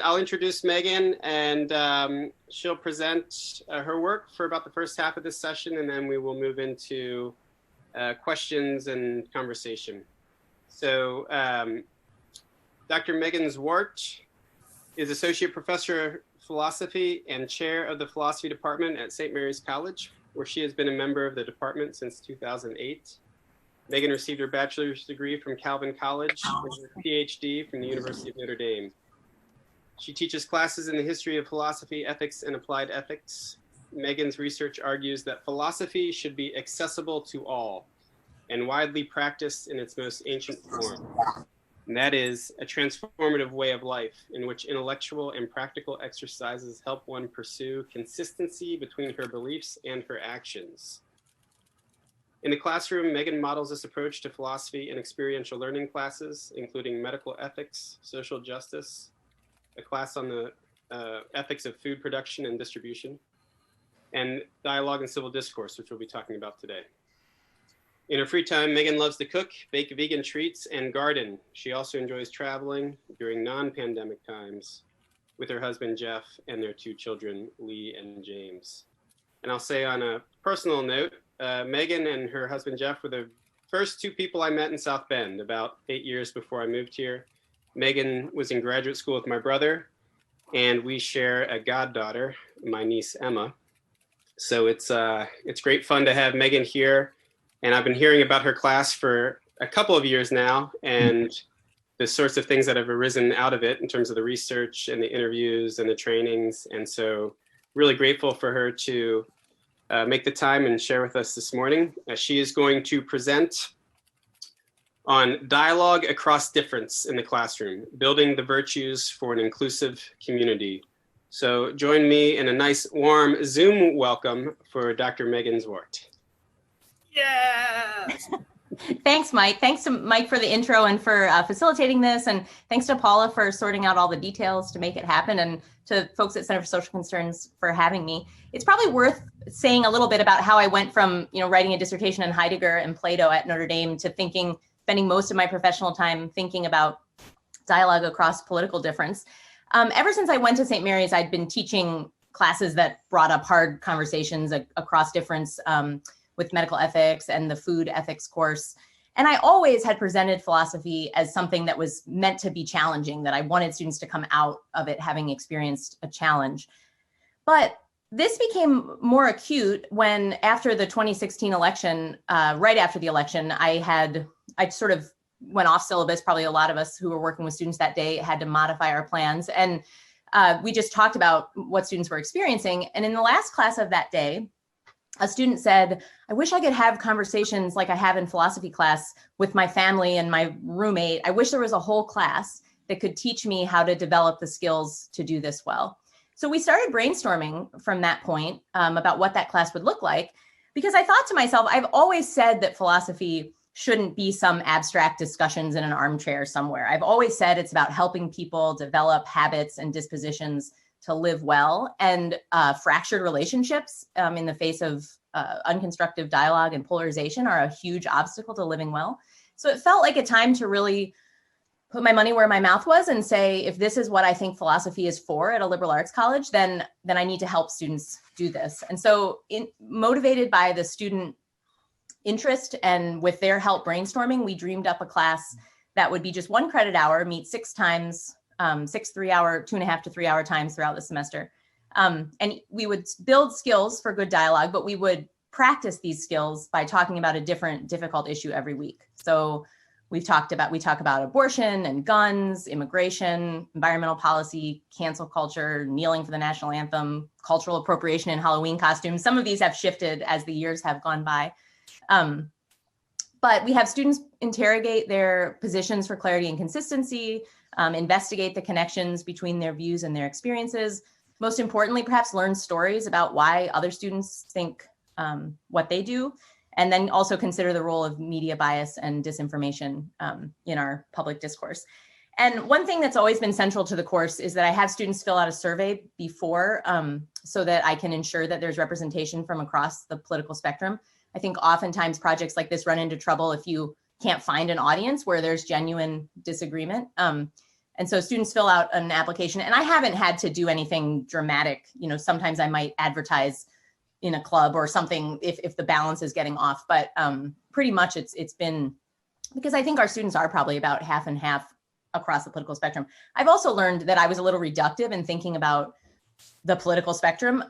I'll introduce Megan, and she'll present her work for about the first half of this session, and then we will move into questions and conversation. So Dr. Megan Zwart is Associate Professor of Philosophy and Chair of the Philosophy Department at St. Mary's College, where she has been a member of the department since 2008. Megan received her bachelor's degree from Calvin College and her PhD from the University of Notre Dame. She teaches classes in the history of philosophy, ethics, and applied ethics. Megan's research argues that philosophy should be accessible to all and widely practiced in its most ancient form. And that is a transformative way of life in which intellectual and practical exercises help one pursue consistency between her beliefs and her actions. In the classroom, Megan models this approach to philosophy in experiential learning classes, including medical ethics, social justice, a class on the ethics of food production and distribution, and dialogue and civil discourse, which we'll be talking about today. In her free time, Megan loves to cook, bake vegan treats, and garden. She also enjoys traveling during non-pandemic times with her husband, Jeff, and their two children, Lee and James. And I'll say on a personal note, Megan and her husband, Jeff, were the first two people I met in South Bend about 8 years before I moved here. Megan was in graduate school with my brother, and we share a goddaughter, my niece, Emma. So it's great fun to have Megan here. And I've been hearing about her class for a couple of years now, and the sorts of things that have arisen out of it in terms of the research and the interviews and the trainings. And so really grateful for her to make the time and share with us this morning. She is going to present on dialogue across difference in the classroom, building the virtues for an inclusive community. So join me in a nice warm Zoom welcome for Dr. Megan Zwart. Yes. Thanks, Mike. Thanks to Mike for the intro and for facilitating this. And thanks to Paula for sorting out all the details to make it happen, and to folks at Center for Social Concerns for having me. It's probably worth saying a little bit about how I went from, writing a dissertation in Heidegger and Plato at Notre Dame to spending most of my professional time thinking about dialogue across political difference. Ever since I went to St. Mary's, I'd been teaching classes that brought up hard conversations across difference, with medical ethics and the food ethics course. And I always had presented philosophy as something that was meant to be challenging, that I wanted students to come out of it having experienced a challenge. But this became more acute when, after the 2016 election, right after the election, I sort of went off syllabus. Probably a lot of us who were working with students that day had to modify our plans. And we just talked about what students were experiencing. And in the last class of that day, a student said, I wish I could have conversations like I have in philosophy class with my family and my roommate. I wish there was a whole class that could teach me how to develop the skills to do this well. So we started brainstorming from that point about what that class would look like, because I thought to myself, I've always said that philosophy shouldn't be some abstract discussions in an armchair somewhere. I've always said it's about helping people develop habits and dispositions to live well, and fractured relationships in the face of unconstructive dialogue and polarization are a huge obstacle to living well. So it felt like a time to really put my money where my mouth was and say, if this is what I think philosophy is for at a liberal arts college, then I need to help students do this. And so motivated by the student interest and with their help brainstorming, we dreamed up a class that would be just 1 credit hour, meet 6 times, 6 3-hour, 2.5 to 3 hour times throughout the semester. And we would build skills for good dialogue, but we would practice these skills by talking about a different difficult issue every week. So we talk about abortion and guns, immigration, environmental policy, cancel culture, kneeling for the national anthem, cultural appropriation in Halloween costumes. Some of these have shifted as the years have gone by. But we have students interrogate their positions for clarity and consistency, investigate the connections between their views and their experiences. Most importantly, perhaps learn stories about why other students think what they do, and then also consider the role of media bias and disinformation in our public discourse. And one thing that's always been central to the course is that I have students fill out a survey before so that I can ensure that there's representation from across the political spectrum. I think oftentimes projects like this run into trouble if you can't find an audience where there's genuine disagreement. And And so students fill out an application, and I haven't had to do anything dramatic. Sometimes I might advertise in a club or something if the balance is getting off, but pretty much it's been, because I think our students are probably about half and half across the political spectrum. I've also learned that I was a little reductive in thinking about the political spectrum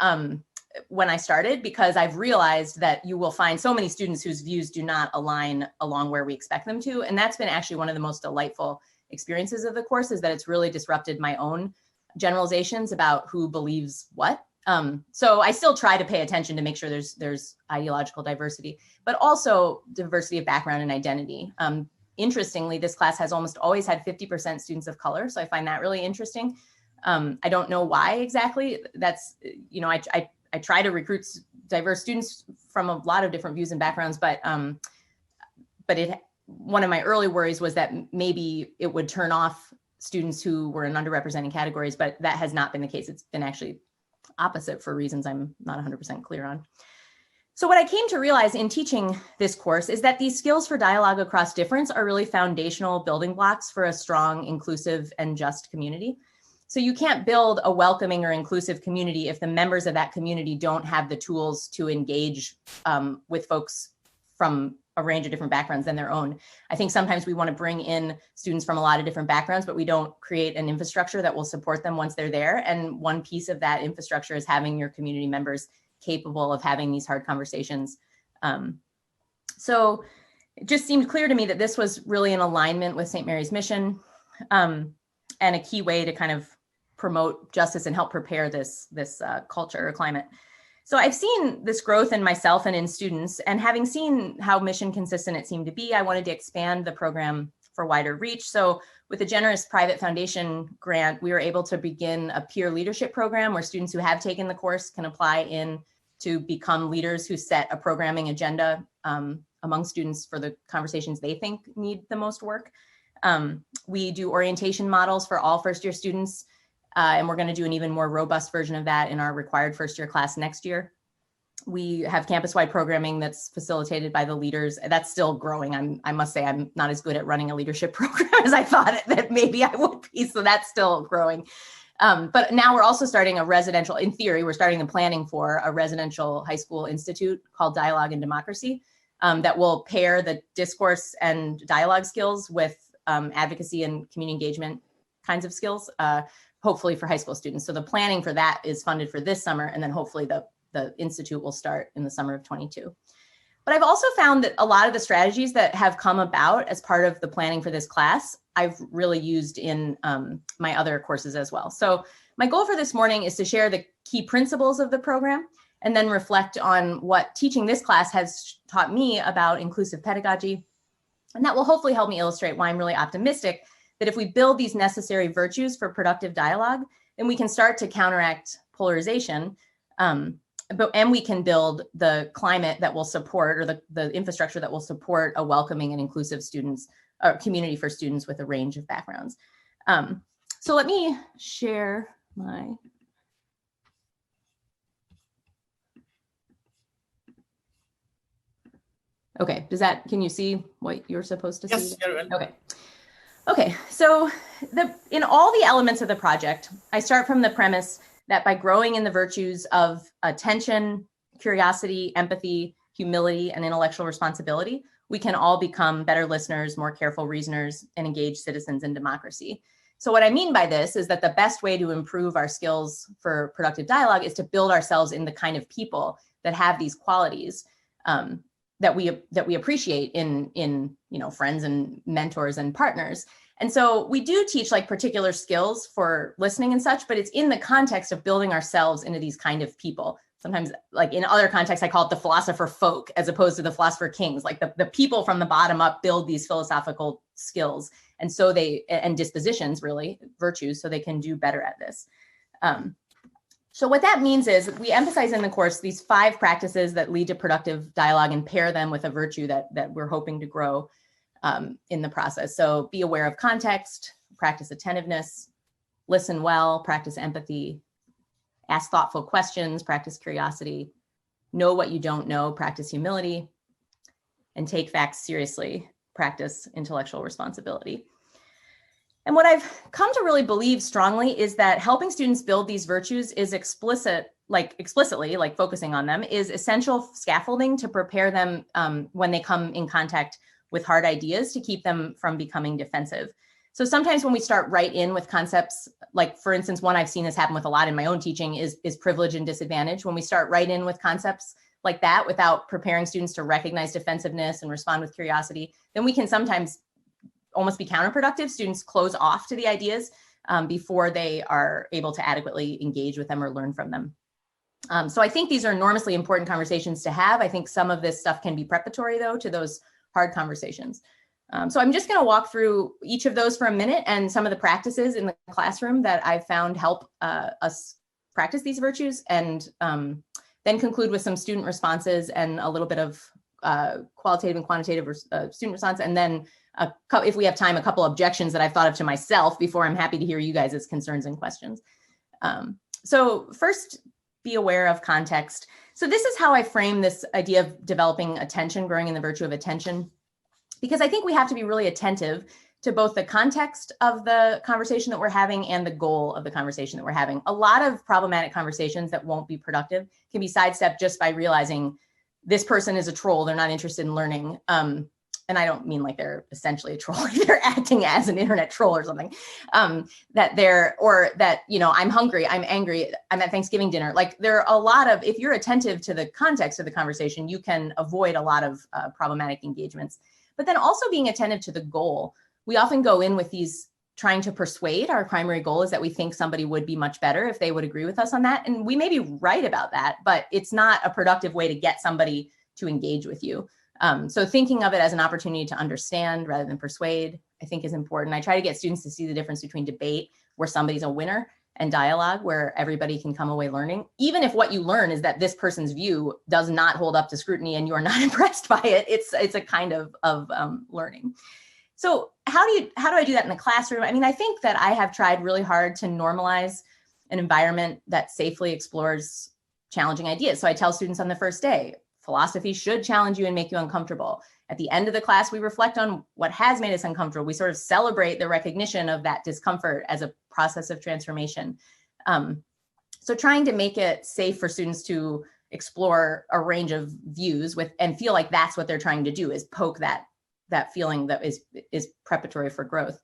when I started, because I've realized that you will find so many students whose views do not align along where we expect them to. And that's been actually one of the most delightful experiences of the course, is that it's really disrupted my own generalizations about who believes what. So I still try to pay attention to make sure there's ideological diversity, but also diversity of background and identity. Interestingly, this class has almost always had 50% students of color. So I find that really interesting. I don't know why exactly. That's, I try to recruit diverse students from a lot of different views and backgrounds, but one of my early worries was that maybe it would turn off students who were in underrepresented categories, but that has not been the case. It's been actually opposite for reasons I'm not 100% clear on. So what I came to realize in teaching this course is that these skills for dialogue across difference are really foundational building blocks for a strong, inclusive, and just community. So you can't build a welcoming or inclusive community if the members of that community don't have the tools to engage with folks from a range of different backgrounds than their own. I think sometimes we want to bring in students from a lot of different backgrounds, but we don't create an infrastructure that will support them once they're there. And one piece of that infrastructure is having your community members capable of having these hard conversations. So it just seemed clear to me that this was really in alignment with St. Mary's mission, and a key way to kind of promote justice and help prepare this culture or climate. So I've seen this growth in myself and in students, and having seen how mission consistent it seemed to be, I wanted to expand the program for wider reach. So with a generous private foundation grant, we were able to begin a peer leadership program where students who have taken the course can apply in to become leaders who set a programming agenda among students for the conversations they think need the most work. We do orientation models for all first-year students, and we're going to do an even more robust version of that in our required first-year class next year. We have campus-wide programming that's facilitated by the leaders. That's still growing. I must say I'm not as good at running a leadership program as I thought that maybe I would be, so that's still growing. But now we're also starting a residential, in theory, we're starting the planning for a residential high school institute called Dialogue and Democracy that will pair the discourse and dialogue skills with advocacy and community engagement kinds of skills, hopefully for high school students. So the planning for that is funded for this summer, and then hopefully the institute will start in the summer of 22. But I've also found that a lot of the strategies that have come about as part of the planning for this class, I've really used in my other courses as well. So my goal for this morning is to share the key principles of the program and then reflect on what teaching this class has taught me about inclusive pedagogy. And that will hopefully help me illustrate why I'm really optimistic that if we build these necessary virtues for productive dialogue, then we can start to counteract polarization, and we can build the climate that will support, or the infrastructure that will support a welcoming and inclusive students, or community for students with a range of backgrounds. So let me share my. Okay, can you see what you're supposed to see? Yes. Okay, so in all the elements of the project, I start from the premise that by growing in the virtues of attention, curiosity, empathy, humility, and intellectual responsibility, we can all become better listeners, more careful reasoners, and engaged citizens in democracy. So what I mean by this is that the best way to improve our skills for productive dialogue is to build ourselves in the kind of people that have these qualities that we appreciate in friends and mentors and partners. And so we do teach like particular skills for listening and such, but it's in the context of building ourselves into these kind of people. Sometimes, like in other contexts, I call it the philosopher folk as opposed to the philosopher kings. Like the people from the bottom up build these philosophical skills, and so and dispositions, really virtues, so they can do better at this. So what that means is we emphasize in the course these 5 practices that lead to productive dialogue and pair them with a virtue that we're hoping to grow in the process. So be aware of context, practice attentiveness, listen well, practice empathy, ask thoughtful questions, practice curiosity, know what you don't know, practice humility, and take facts seriously, practice intellectual responsibility. And what I've come to really believe strongly is that helping students build these virtues is explicitly, like focusing on them, is essential scaffolding to prepare them when they come in contact with hard ideas, to keep them from becoming defensive. So sometimes when we start right in with concepts, like for instance, one I've seen this happen with a lot in my own teaching is privilege and disadvantage. When we start right in with concepts like that without preparing students to recognize defensiveness and respond with curiosity, then we can sometimes almost be counterproductive. Students close off to the ideas before they are able to adequately engage with them or learn from them. So I think these are enormously important conversations to have. I think some of this stuff can be preparatory, though, to those hard conversations. So I'm just going to walk through each of those for a minute and some of the practices in the classroom that I've found help us practice these virtues, and then conclude with some student responses and a little bit of qualitative and quantitative student response, and then if we have time, a couple objections that I've thought of to myself before I'm happy to hear you guys' concerns and questions. So first, be aware of context. So this is how I frame this idea of developing attention, growing in the virtue of attention, because I think we have to be really attentive to both the context of the conversation that we're having and the goal of the conversation that we're having. A lot of problematic conversations that won't be productive can be sidestepped just by realizing this person is a troll, they're not interested in learning. And I don't mean like they're essentially a troll, they're acting as an internet troll or something, that, you know, I'm hungry, I'm angry, I'm at Thanksgiving dinner. Like there are a lot of, if you're attentive to the context of the conversation, you can avoid a lot of problematic engagements. But then also being attentive to the goal. We often go in with these trying to persuade. Our primary goal is that we think somebody would be much better if they would agree with us on that. And we may be right about that, but it's not a productive way to get somebody to engage with you. So thinking of it as an opportunity to understand rather than persuade, I think is important. I try to get students to see the difference between debate, where somebody's a winner, and dialogue, where everybody can come away learning. Even if what you learn is that this person's view does not hold up to scrutiny and you are not impressed by it, it's a kind of learning. So how do I do that in the classroom? I mean, I think that I have tried really hard to normalize an environment that safely explores challenging ideas. So I tell students on the first day, philosophy should challenge you and make you uncomfortable. At the end of the class, we reflect on what has made us uncomfortable. We sort of celebrate the recognition of that discomfort as a process of transformation. So trying to make it safe for students to explore a range of views and feel like that's what they're trying to do, is poke that feeling that is preparatory for growth.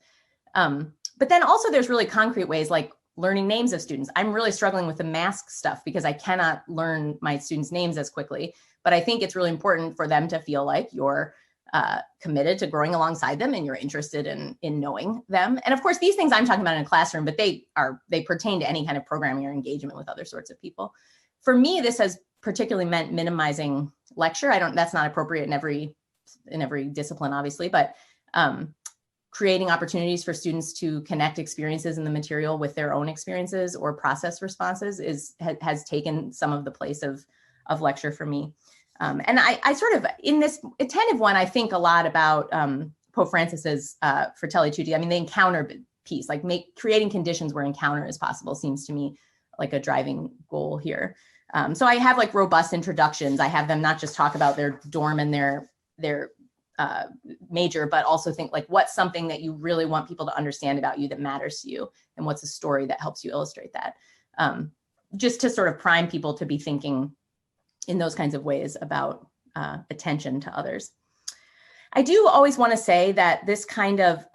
But then also there's really concrete ways, like learning names of students. I'm really struggling with the mask stuff because I cannot learn my students' names as quickly, but I think it's really important for them to feel like you're committed to growing alongside them and you're interested in knowing them. And of course, these things I'm talking about in a classroom, but they pertain to any kind of programming or engagement with other sorts of people. For me, this has particularly meant minimizing lecture. That's not appropriate in every discipline, obviously, but creating opportunities for students to connect experiences in the material with their own experiences or process responses has taken some of the place of lecture for me. And I sort of, in this attentive one, I think a lot about Pope Francis's Fratelli Tutti. I mean, the encounter piece, like creating conditions where encounter is possible, seems to me like a driving goal here. So I have like robust introductions. I have them not just talk about their dorm and their major, but also think like, what's something that you really want people to understand about you that matters to you, and what's a story that helps you illustrate that, just to sort of prime people to be thinking in those kinds of ways about attention to others. I do always want to say that this kind of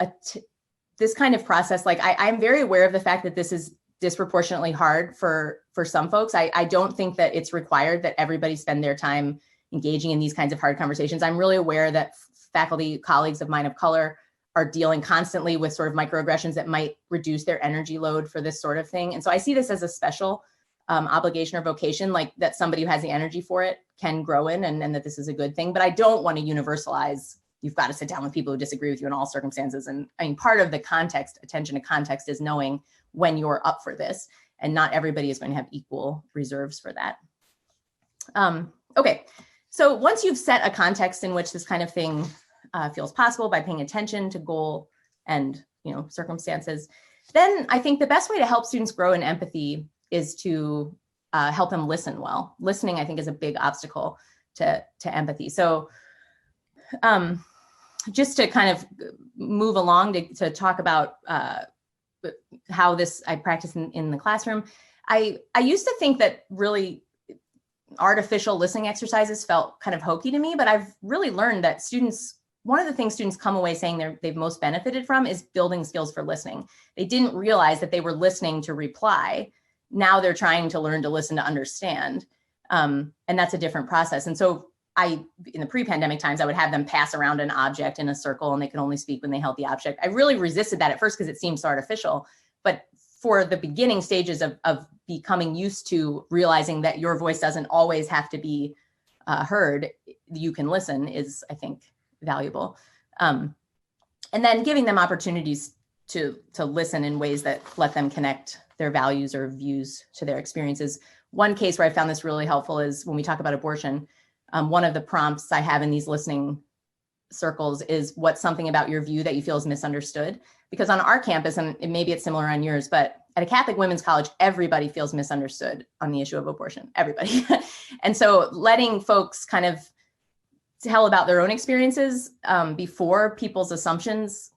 process, like I'm very aware of the fact that this is disproportionately hard for some folks. I don't think that it's required that everybody spend their time engaging in these kinds of hard conversations. I'm really aware that faculty colleagues of mine of color are dealing constantly with sort of microaggressions that might reduce their energy load for this sort of thing. And so I see this as a special obligation or vocation, like that somebody who has the energy for it can grow in, and that this is a good thing. But I don't want to universalize, you've got to sit down with people who disagree with you in all circumstances. And I mean, part of the context, attention to context, is knowing when you're up for this, and not everybody is going to have equal reserves for that. Okay. So once you've set a context in which this kind of thing feels possible by paying attention to goal and circumstances, then I think the best way to help students grow in empathy is to help them listen well. Listening, I think, is a big obstacle to empathy. So just to kind of move along to talk about how this I practice in the classroom, I used to think that really artificial listening exercises felt kind of hokey to me, but I've really learned that one of the things students come away saying they've most benefited from is building skills for listening. They didn't realize that they were listening to reply. Now they're trying to learn to listen to understand. And that's a different process. And so in the pre-pandemic times, I would have them pass around an object in a circle and they could only speak when they held the object. I really resisted that at first because it seemed so artificial. But for the beginning stages of becoming used to realizing that your voice doesn't always have to be heard, you can listen is, I think, valuable. And then giving them opportunities to listen in ways that let them connect their values or views to their experiences. One case where I found this really helpful is when we talk about abortion. One of the prompts I have in these listening circles is what's something about your view that you feel is misunderstood? Because on our campus, and maybe it's similar on yours, but at a Catholic women's college, everybody feels misunderstood on the issue of abortion, everybody. And so letting folks kind of tell about their own experiences before people's assumptions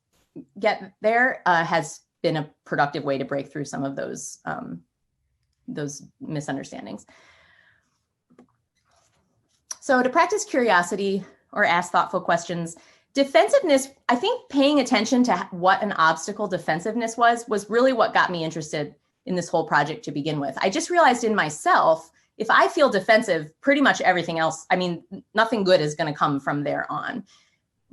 get there has been a productive way to break through some of those misunderstandings. So to practice curiosity or ask thoughtful questions, defensiveness, I think paying attention to what an obstacle defensiveness was really what got me interested in this whole project to begin with. I just realized in myself, if I feel defensive, pretty much everything else, I mean, nothing good is going to come from there on.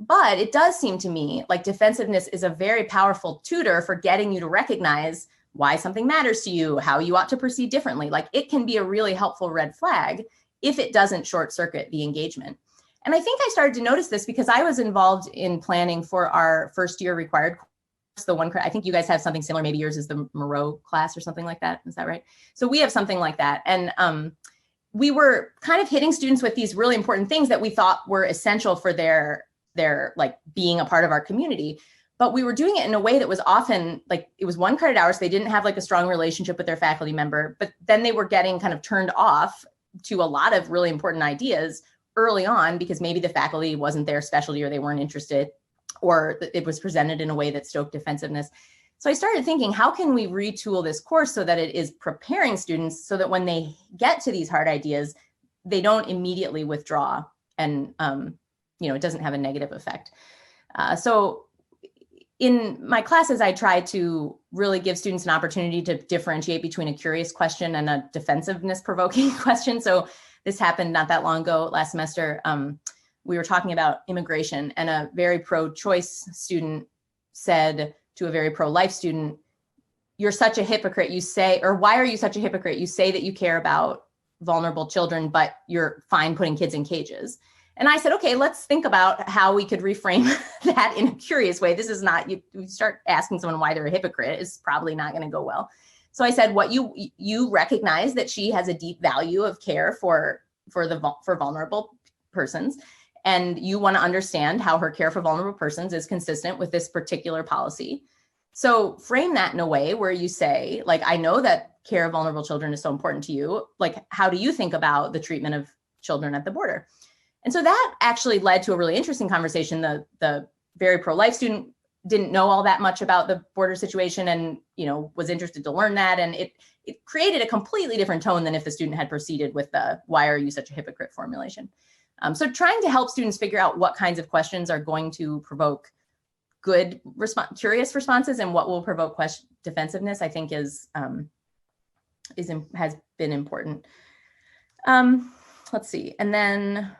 But it does seem to me like defensiveness is a very powerful tutor for getting you to recognize why something matters to you, how you ought to proceed differently. Like it can be a really helpful red flag if it doesn't short circuit the engagement. And I think I started to notice this because I was involved in planning for our first year required course, I think you guys have something similar. Maybe yours is the Moreau class or something like that. Is that right? So we have something like that. And we were kind of hitting students with these really important things that we thought were essential for their like being a part of our community. But we were doing it in a way that was often like, it was 1 credit hour. So they didn't have like a strong relationship with their faculty member, but then they were getting kind of turned off to a lot of really important ideas early on because maybe the faculty wasn't their specialty or they weren't interested, or it was presented in a way that stoked defensiveness. So I started thinking, how can we retool this course so that it is preparing students so that when they get to these hard ideas, they don't immediately withdraw and it doesn't have a negative effect. So in my classes, I try to really give students an opportunity to differentiate between a curious question and a defensiveness provoking question. So this happened not that long ago, last semester. We were talking about immigration and a very pro-choice student said to a very pro-life student, "You're such a hypocrite. You say, or why are you such a hypocrite? You say that you care about vulnerable children, but you're fine putting kids in cages." And I said, okay, let's think about how we could reframe that in a curious way. This is not, you start asking someone why they're a hypocrite, it's probably not going to go well. So I said, what you recognize that she has a deep value of care for vulnerable persons. And you want to understand how her care for vulnerable persons is consistent with this particular policy. So frame that in a way where you say, like, I know that care of vulnerable children is so important to you. Like, how do you think about the treatment of children at the border? And so that actually led to a really interesting conversation. The very pro-life student didn't know all that much about the border situation and, was interested to learn that. And it created a completely different tone than if the student had proceeded with the "why are you such a hypocrite" formulation. So trying to help students figure out what kinds of questions are going to provoke good, curious responses and what will provoke defensiveness, I think has been important. Let's see. And then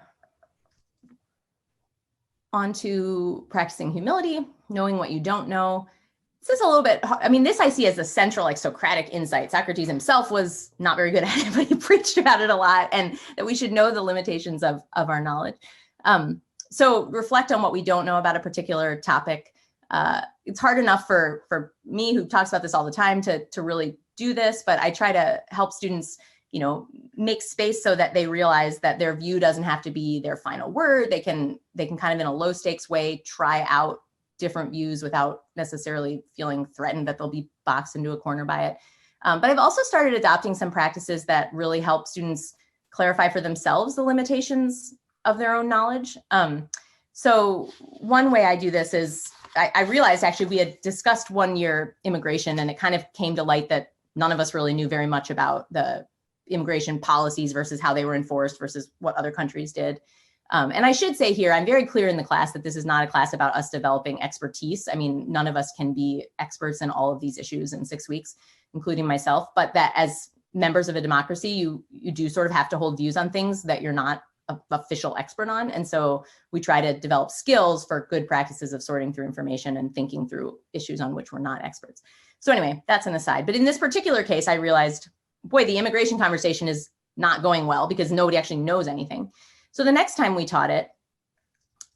on to practicing humility, knowing what you don't know. This is a little bit, this I see as a central, like, Socratic insight. Socrates himself was not very good at it, but he preached about it a lot, and that we should know the limitations of our knowledge. So reflect on what we don't know about a particular topic. It's hard enough for me, who talks about this all the time, to really do this, but I try to help students make space so that they realize that their view doesn't have to be their final word. They can kind of, in a low stakes way, try out different views without necessarily feeling threatened that they'll be boxed into a corner by it. But I've also started adopting some practices that really help students clarify for themselves the limitations of their own knowledge. So one way I do this is I realized actually we had discussed 1 year immigration, and it kind of came to light that none of us really knew very much about the immigration policies versus how they were enforced versus what other countries did. And I should say here, I'm very clear in the class that this is not a class about us developing expertise. I mean, none of us can be experts in all of these issues in 6 weeks, including myself, but that as members of a democracy, you do sort of have to hold views on things that you're not an official expert on. And so we try to develop skills for good practices of sorting through information and thinking through issues on which we're not experts. So anyway, that's an aside. But in this particular case, I realized, boy, the immigration conversation is not going well because nobody actually knows anything. So the next time we taught it,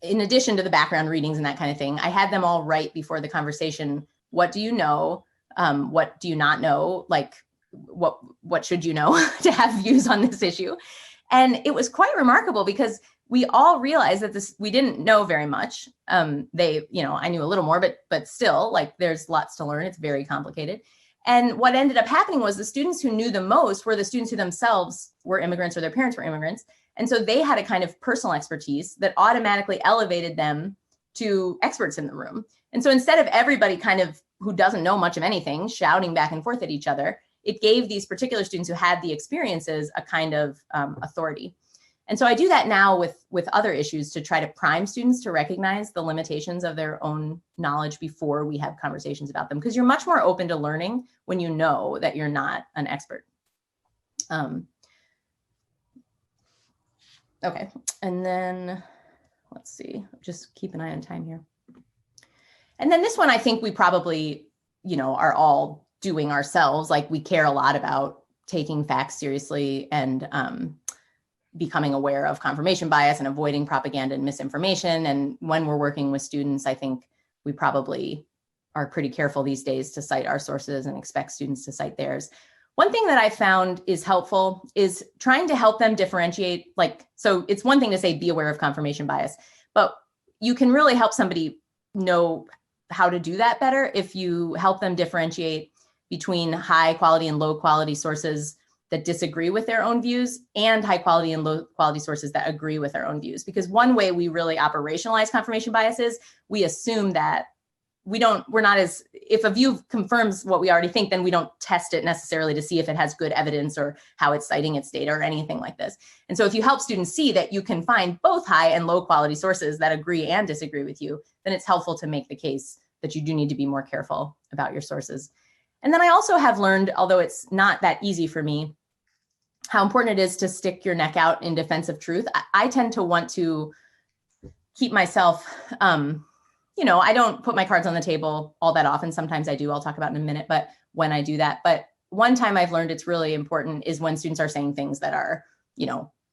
in addition to the background readings and that kind of thing, I had them all write before the conversation, what do you know? What do you not know? Like, what should you know to have views on this issue? And it was quite remarkable because we all realized that we didn't know very much. I knew a little more, but still, like, there's lots to learn. It's very complicated. And what ended up happening was the students who knew the most were the students who themselves were immigrants or their parents were immigrants. And so they had a kind of personal expertise that automatically elevated them to experts in the room. And so instead of everybody kind of who doesn't know much of anything shouting back and forth at each other, it gave these particular students who had the experiences a kind of authority. And so I do that now with other issues to try to prime students to recognize the limitations of their own knowledge before we have conversations about them, because you're much more open to learning when you know that you're not an expert. Okay, and then let's see, just keep an eye on time here. And then this one, I think we probably, are all doing ourselves. Like, we care a lot about taking facts seriously and becoming aware of confirmation bias and avoiding propaganda and misinformation. And when we're working with students, I think we probably are pretty careful these days to cite our sources and expect students to cite theirs. One thing that I found is helpful is trying to help them differentiate. So it's one thing to say, be aware of confirmation bias, but you can really help somebody know how to do that better if you help them differentiate between high quality and low quality sources that disagree with their own views and high quality and low quality sources that agree with their own views. Because one way we really operationalize confirmation bias is we assume that if a view confirms what we already think, then we don't test it necessarily to see if it has good evidence or how it's citing its data or anything like this. And so if you help students see that you can find both high and low quality sources that agree and disagree with you, then it's helpful to make the case that you do need to be more careful about your sources. And then I also have learned, although it's not that easy for me, how important it is to stick your neck out in defense of truth. I tend to want to keep myself, I don't put my cards on the table all that often. Sometimes I do, I'll talk about in a minute, but when I do that. But one time I've learned it's really important is when students are saying things that are,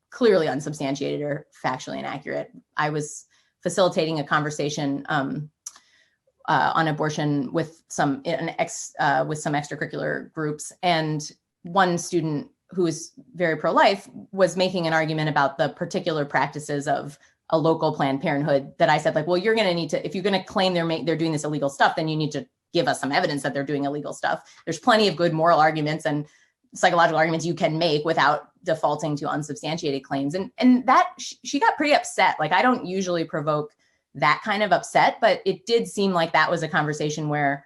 clearly unsubstantiated or factually inaccurate. I was facilitating a conversation on abortion with some extracurricular groups, and one student who is very pro-life was making an argument about the particular practices of a local Planned Parenthood that I said, well, you're going to need to, if you're going to claim they're doing this illegal stuff, then you need to give us some evidence that they're doing illegal stuff. There's plenty of good moral arguments and psychological arguments you can make without defaulting to unsubstantiated claims. And that she got pretty upset. Like, I don't usually provoke that kind of upset, but it did seem like that was a conversation where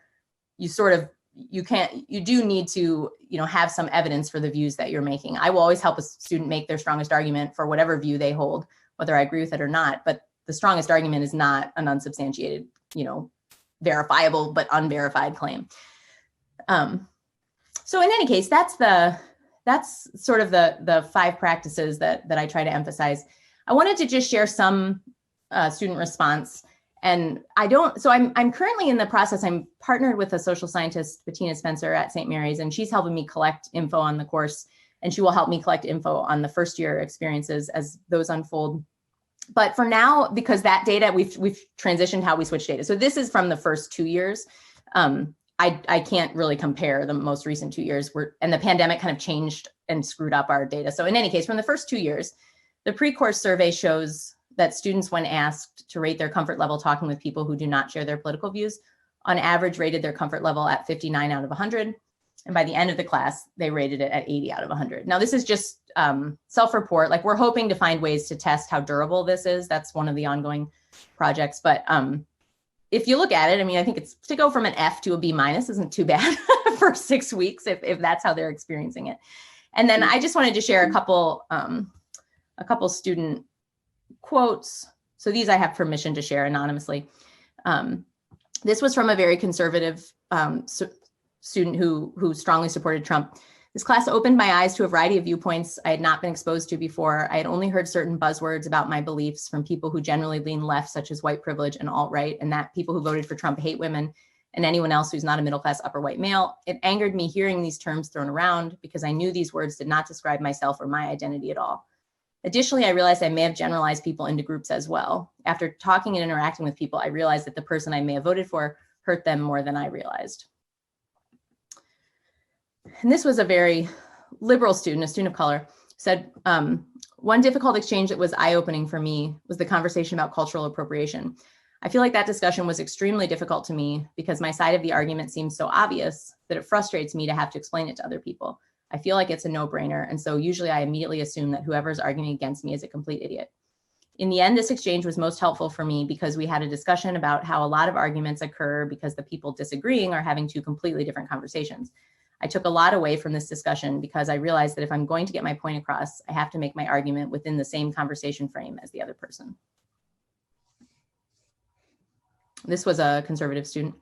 you do need to, have some evidence for the views that you're making. I will always help a student make their strongest argument for whatever view they hold, whether I agree with it or not. But the strongest argument is not an unsubstantiated, verifiable but unverified claim. So in any case, that's sort of the 5 practices that I try to emphasize. I wanted to just share some student response. And I'm currently in the process. I'm partnered with a social scientist, Bettina Spencer at St. Mary's, and she's helping me collect info on the course, and she will help me collect info on the first year experiences as those unfold. But for now, because that data, we've transitioned how we switch data. So this is from the first 2 years. I can't really compare the most recent 2 years, and the pandemic kind of changed and screwed up our data. So in any case, from the first 2 years, the pre-course survey shows that students, when asked to rate their comfort level talking with people who do not share their political views, on average rated their comfort level at 59 out of 100. And by the end of the class, they rated it at 80 out of 100. Now, this is just self-report. Like, we're hoping to find ways to test how durable this is. That's one of the ongoing projects. But if you look at it, I mean, I think it's to go from an F to a B- isn't too bad for 6 weeks if that's how they're experiencing it. And then I just wanted to share a couple student quotes. So these I have permission to share anonymously. This was from a very conservative student who strongly supported Trump. This class opened my eyes to a variety of viewpoints I had not been exposed to before. I had only heard certain buzzwords about my beliefs from people who generally lean left, such as white privilege and alt-right, and that people who voted for Trump hate women and anyone else who's not a middle-class upper white male. It angered me hearing these terms thrown around because I knew these words did not describe myself or my identity at all. Additionally, I realized I may have generalized people into groups as well. After talking and interacting with people, I realized that the person I may have voted for hurt them more than I realized. And this was a very liberal student, a student of color, said, one difficult exchange that was eye-opening for me was the conversation about cultural appropriation. I feel like that discussion was extremely difficult to me because my side of the argument seems so obvious that it frustrates me to have to explain it to other people. I feel like it's a no-brainer, and so usually I immediately assume that whoever's arguing against me is a complete idiot. In the end, this exchange was most helpful for me because we had a discussion about how a lot of arguments occur because the people disagreeing are having two completely different conversations. I took a lot away from this discussion because I realized that if I'm going to get my point across, I have to make my argument within the same conversation frame as the other person. This was a conservative student.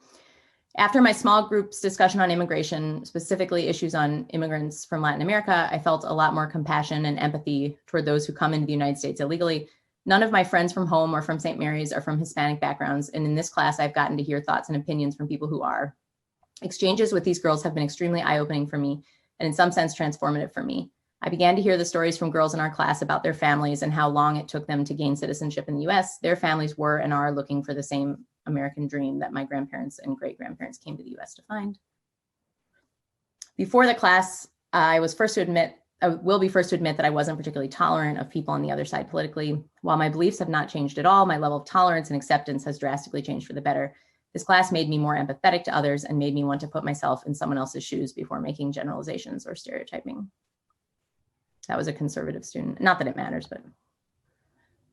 After my small group's discussion on immigration, specifically issues on immigrants from Latin America, I felt a lot more compassion and empathy toward those who come into the United States illegally. None of my friends from home or from St. Mary's are from Hispanic backgrounds, and in this class, I've gotten to hear thoughts and opinions from people who are. Exchanges with these girls have been extremely eye-opening for me, and in some sense transformative for me. I began to hear the stories from girls in our class about their families and how long it took them to gain citizenship in the US. Their families were and are looking for the same American dream that my grandparents and great-grandparents came to the US to find. Before the class, I will be first to admit that I wasn't particularly tolerant of people on the other side politically. While my beliefs have not changed at all, my level of tolerance and acceptance has drastically changed for the better. This class made me more empathetic to others and made me want to put myself in someone else's shoes before making generalizations or stereotyping. That was a conservative student. Not that it matters, but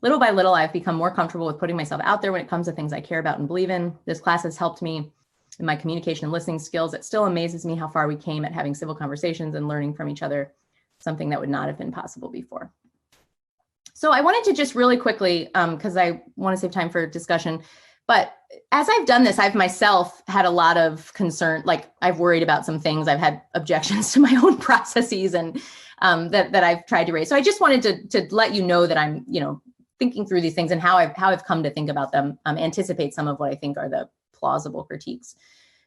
little by little, I've become more comfortable with putting myself out there when it comes to things I care about and believe in. This class has helped me in my communication and listening skills. It still amazes me how far we came at having civil conversations and learning from each other, something that would not have been possible before. So I wanted to just really quickly, because I want to save time for discussion, but as I've done this, I've myself had a lot of concern, like I've worried about some things. I've had objections to my own processes and that I've tried to raise. So I just wanted to let you know that I'm, thinking through these things and how I've come to think about them, anticipate some of what I think are the plausible critiques.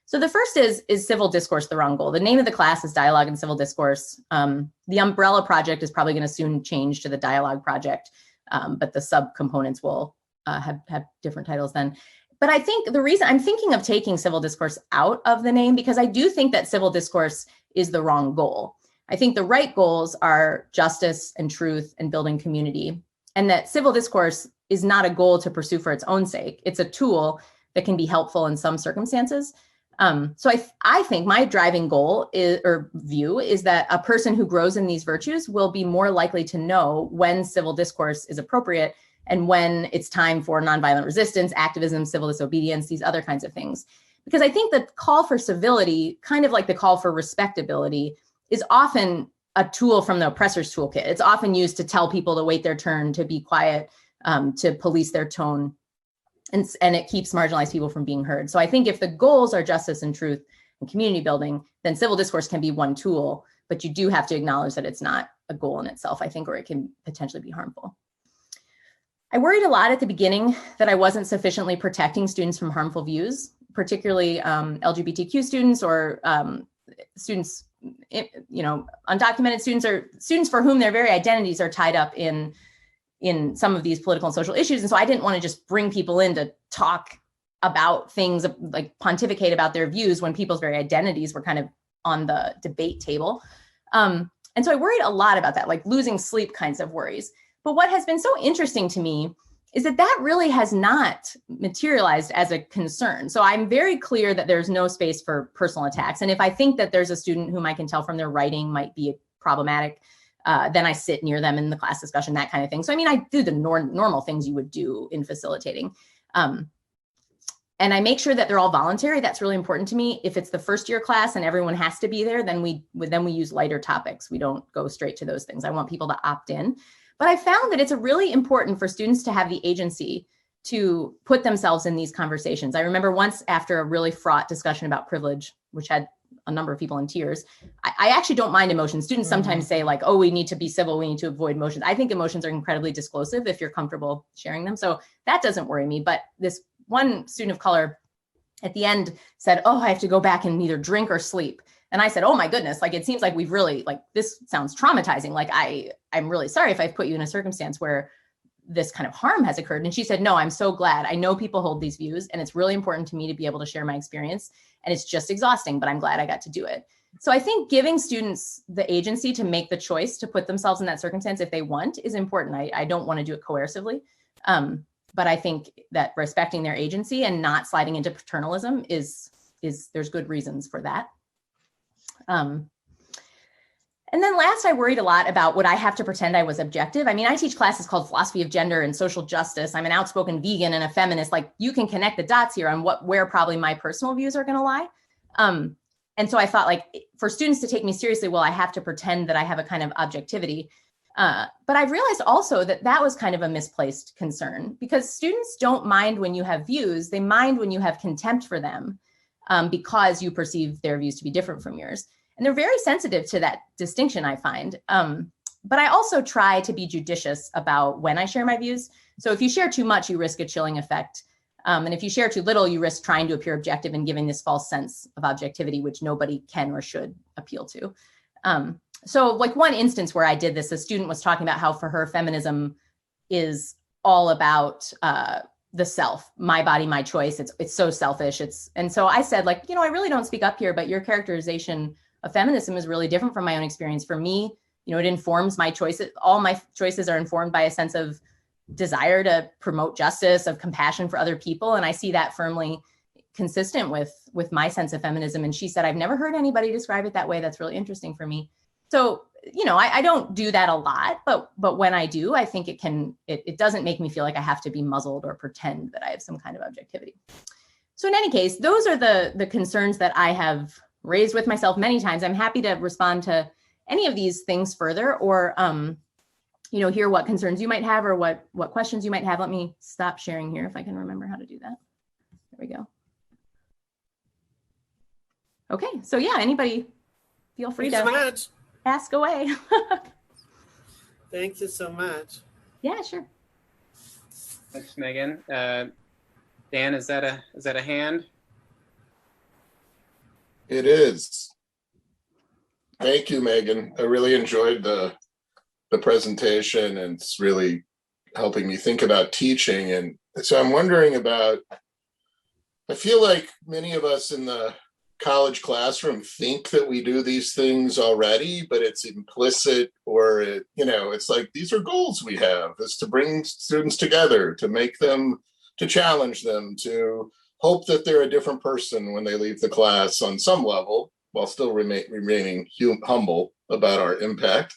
So the first is civil discourse the wrong goal? The name of the class is Dialogue and Civil Discourse. The umbrella project is probably going to soon change to the Dialogue project, but the subcomponents will have different titles then. But I think the reason I'm thinking of taking civil discourse out of the name, because I do think that civil discourse is the wrong goal. I think the right goals are justice and truth and building community, and that civil discourse is not a goal to pursue for its own sake. It's a tool that can be helpful in some circumstances. So I think my driving goal view is that a person who grows in these virtues will be more likely to know when civil discourse is appropriate and when it's time for nonviolent resistance, activism, civil disobedience, these other kinds of things. Because I think the call for civility, kind of like the call for respectability, is often a tool from the oppressor's toolkit. It's often used to tell people to wait their turn, to be quiet, to police their tone. And it keeps marginalized people from being heard. So I think if the goals are justice and truth and community building, then civil discourse can be one tool, but you do have to acknowledge that it's not a goal in itself, I think, or it can potentially be harmful. I worried a lot at the beginning that I wasn't sufficiently protecting students from harmful views, particularly LGBTQ students or students, undocumented students or students for whom their very identities are tied up in some of these political and social issues. And so I didn't want to just bring people in to talk about things, like pontificate about their views when people's very identities were kind of on the debate table. And so I worried a lot about that, like losing sleep kinds of worries. But what has been so interesting to me is that really has not materialized as a concern. So I'm very clear that there's no space for personal attacks. And if I think that there's a student whom I can tell from their writing might be problematic, Then I sit near them in the class discussion, that kind of thing. So, I mean, I do the normal things you would do in facilitating. And I make sure that they're all voluntary. That's really important to me. If it's the first year class and everyone has to be there, then we use lighter topics. We don't go straight to those things. I want people to opt in. But I found that it's really important for students to have the agency to put themselves in these conversations. I remember once after a really fraught discussion about privilege, which had a number of people in tears, I actually don't mind emotions. Students sometimes say like, oh, we need to be civil, we need to avoid emotions. I think emotions are incredibly disclosive if you're comfortable sharing them. So that doesn't worry me. But this one student of color at the end said, oh, I have to go back and either drink or sleep. And I said, oh my goodness, like, it seems like we've really, like, this sounds traumatizing. Like, I'm really sorry if I've put you in a circumstance where this kind of harm has occurred. And she said, no, I'm so glad. I know people hold these views and it's really important to me to be able to share my experience. And it's just exhausting, but I'm glad I got to do it. So I think giving students the agency to make the choice to put themselves in that circumstance if they want is important. I don't want to do it coercively. But I think that respecting their agency and not sliding into paternalism is there's good reasons for that. And then last, I worried a lot about would I have to pretend I was objective? I mean, I teach classes called philosophy of gender and social justice. I'm an outspoken vegan and a feminist. Like, you can connect the dots here on where probably my personal views are going to lie. And so I thought, like, for students to take me seriously, well, I have to pretend that I have a kind of objectivity. But I've realized also that was kind of a misplaced concern, because students don't mind when you have views. They mind when you have contempt for them because you perceive their views to be different from yours. And they're very sensitive to that distinction, I find. But I also try to be judicious about when I share my views. So if you share too much, you risk a chilling effect. And if you share too little, you risk trying to appear objective and giving this false sense of objectivity, which nobody can or should appeal to. So like one instance where I did this, a student was talking about how for her feminism is all about the self, my body, my choice. It's so selfish. And so I said, like, I really don't speak up here, but your characterization of feminism is really different from my own experience. For me, it informs my choices. All my choices are informed by a sense of desire to promote justice, of compassion for other people. And I see that firmly consistent with my sense of feminism. And she said, I've never heard anybody describe it that way. That's really interesting for me. So, I don't do that a lot, but when I do, I think it doesn't make me feel like I have to be muzzled or pretend that I have some kind of objectivity. So in any case, those are the concerns that I have raised with myself many times. I'm happy to respond to any of these things further, or, hear what concerns you might have or what questions you might have. Let me stop sharing here if I can remember how to do that. There we go. Okay, so yeah, anybody feel free to ask away. Thank you so much. Yeah, sure. Thanks, Megan. Dan, is that a hand? It is. Thank you, Megan. I really enjoyed the presentation, and it's really helping me think about teaching. And so I'm wondering about, I feel like many of us in the college classroom think that we do these things already, but it's implicit, or it's like, these are goals we have, is to bring students together, to make them, to challenge them, to hope that they're a different person when they leave the class on some level, while still remaining humble about our impact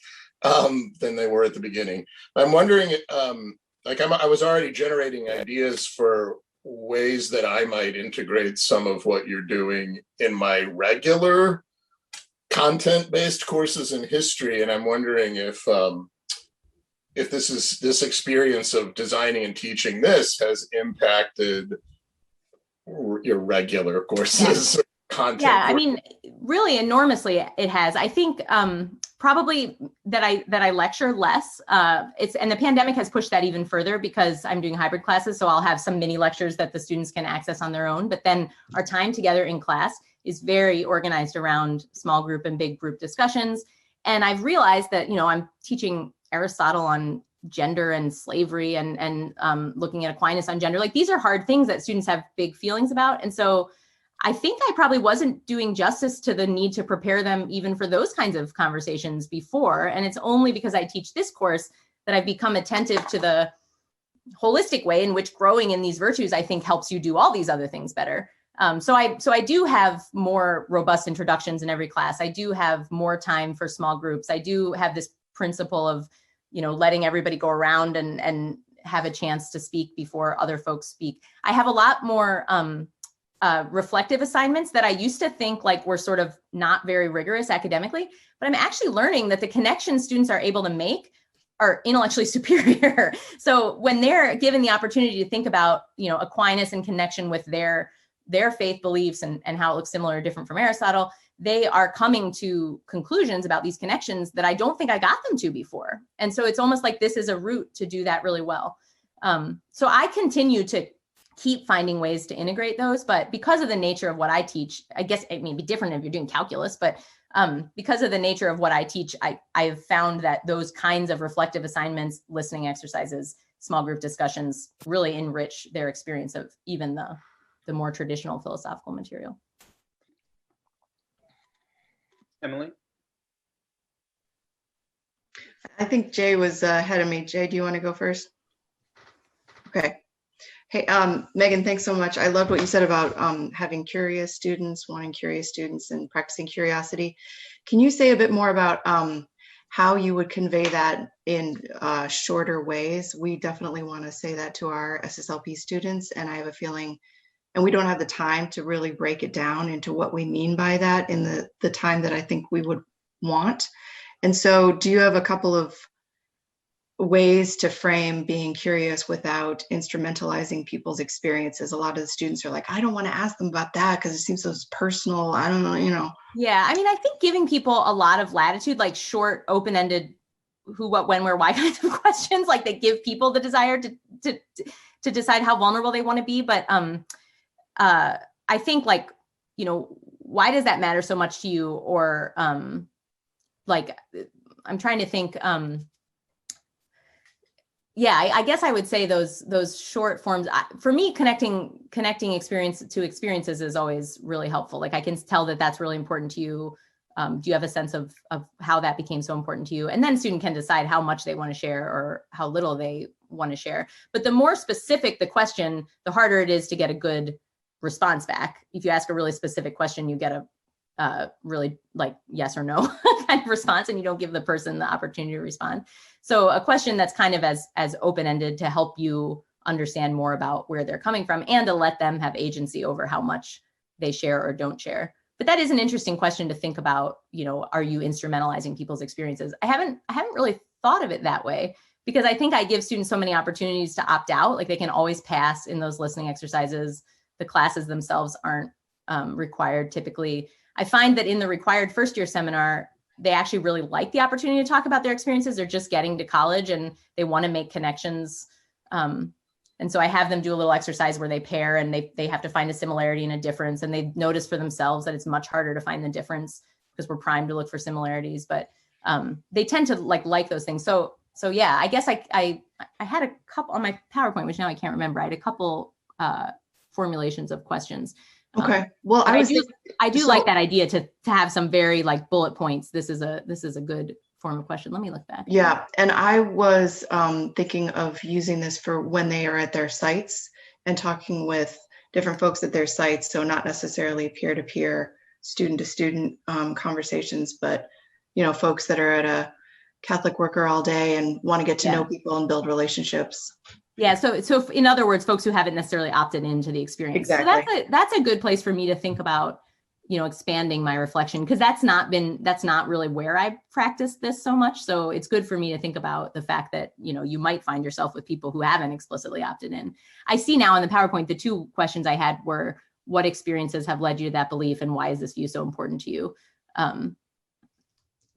than they were at the beginning. I'm wondering, I was already generating ideas for ways that I might integrate some of what you're doing in my regular content-based courses in history. And I'm wondering if this experience of designing and teaching this has impacted your regular courses. Yeah. Content. Yeah, I mean, really enormously it has. I think probably that I lecture less. And the pandemic has pushed that even further, because I'm doing hybrid classes. So I'll have some mini lectures that the students can access on their own. But then our time together in class is very organized around small group and big group discussions. And I've realized that, I'm teaching Aristotle on gender and slavery and looking at Aquinas on gender. Like, these are hard things that students have big feelings about. And so I think I probably wasn't doing justice to the need to prepare them even for those kinds of conversations before. And it's only because I teach this course that I've become attentive to the holistic way in which growing in these virtues, I think, helps you do all these other things better. So I do have more robust introductions in every class. I do have more time for small groups. I do have this principle of, letting everybody go around and have a chance to speak before other folks speak. I have a lot more reflective assignments that I used to think like were sort of not very rigorous academically, but I'm actually learning that the connections students are able to make are intellectually superior. So when they're given the opportunity to think about, Aquinas in connection with their faith beliefs and how it looks similar or different from Aristotle, they are coming to conclusions about these connections that I don't think I got them to before. And so it's almost like this is a route to do that really well. So I continue to keep finding ways to integrate those, but because of the nature of what I teach, I guess it may be different if you're doing calculus, but because of the nature of what I teach, I have found that those kinds of reflective assignments, listening exercises, small group discussions really enrich their experience of even the more traditional philosophical material. Emily? I think Jay was ahead of me. Jay, do you want to go first? Okay. Hey, Megan, thanks so much. I loved what you said about having curious students, wanting curious students and practicing curiosity. Can you say a bit more about how you would convey that in shorter ways? We definitely want to say that to our SSLP students, and I have a feeling, and we don't have the time to really break it down into what we mean by that in the time that I think we would want. And so do you have a couple of ways to frame being curious without instrumentalizing people's experiences? A lot of the students are like, I don't want to ask them about that because it seems so personal. I don't know, Yeah, I mean, I think giving people a lot of latitude, like short, open-ended who, what, when, where, why kinds of questions, like that give people the desire to decide how vulnerable they want to be. But I think like, why does that matter so much to you? Or like, I'm trying to think, I guess I would say those short forms, for me, connecting experience to experiences is always really helpful. Like I can tell that that's really important to you. Do you have a sense of how that became so important to you? And then student can decide how much they want to share or how little they want to share. But the more specific the question, the harder it is to get a good response back. If you ask a really specific question, you get a really like yes or no kind of response, and you don't give the person the opportunity to respond. So a question that's kind of as open-ended to help you understand more about where they're coming from and to let them have agency over how much they share or don't share. But that is an interesting question to think about, are you instrumentalizing people's experiences? I haven't really thought of it that way, because I think I give students so many opportunities to opt out. Like they can always pass in those listening exercises. The classes themselves aren't required typically. I find that in the required first year seminar, they actually really like the opportunity to talk about their experiences. They're just getting to college and they want to make connections. And so I have them do a little exercise where they pair and they have to find a similarity and a difference. And they notice for themselves that it's much harder to find the difference because we're primed to look for similarities, but they tend to like those things. So yeah, I guess I had a couple on my PowerPoint, which now I can't remember. I had a couple formulations of questions. Okay. Well, I do like that idea to have some very like bullet points. This is a good form of question. Let me look back. Yeah. And I was thinking of using this for when they are at their sites and talking with different folks at their sites. So not necessarily peer-to-peer, student-to-student conversations, but, folks that are at a Catholic worker all day and want to get to know people and build relationships. Yeah. So in other words, folks who haven't necessarily opted into the experience. Exactly. So that's a good place for me to think about, expanding my reflection, because that's not really where I practiced this so much. So it's good for me to think about the fact that, you might find yourself with people who haven't explicitly opted in. I see now in the PowerPoint, the two questions I had were, what experiences have led you to that belief and why is this view so important to you?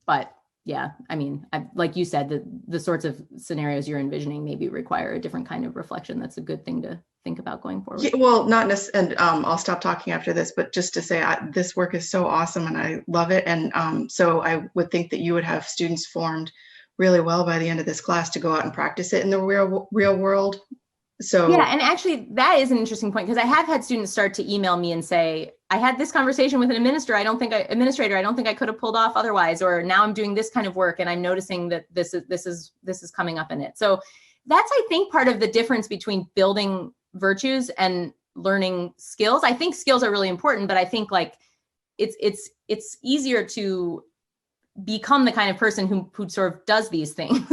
But yeah, I mean, like you said, the sorts of scenarios you're envisioning maybe require a different kind of reflection. That's a good thing to think about going forward. Yeah, well, not necessarily, and I'll stop talking after this, but just to say this work is so awesome and I love it. And so I would think that you would have students formed really well by the end of this class to go out and practice it in the real world. So yeah, and actually that is an interesting point, because I have had students start to email me and say, I had this conversation with an administrator I don't think I could have pulled off otherwise, or now I'm doing this kind of work and I'm noticing that this is coming up in it. So that's, I think, part of the difference between building virtues and learning skills. I think skills are really important, but I think like it's easier to become the kind of person who sort of does these things.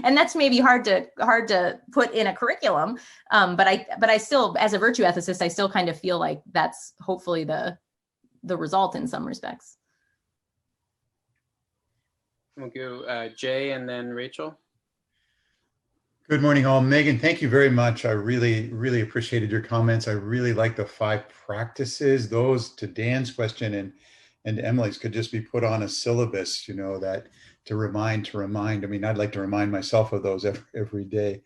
And that's maybe hard to put in a curriculum. But I still, as a virtue ethicist, I still kind of feel like that's hopefully the result in some respects. We'll go Jay and then Rachel. Good morning, all. Megan, thank you very much. I really, really appreciated your comments. I really like the 5 practices. Those, to Dan's question and Emily's, could just be put on a syllabus, you know, that to remind. I mean, I'd like to remind myself of those every day.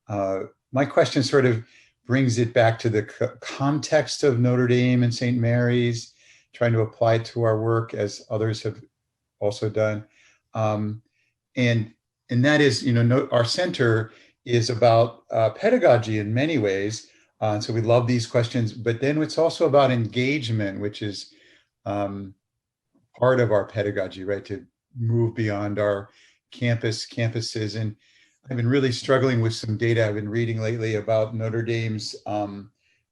My question sort of brings it back to the context of Notre Dame and St. Mary's, trying to apply it to our work as others have also done. And that is, you know, our center is about pedagogy in many ways. So we love these questions, but then it's also about engagement, which is part of our pedagogy, right? To move beyond our campuses. And I've been really struggling with some data I've been reading lately about Notre Dame's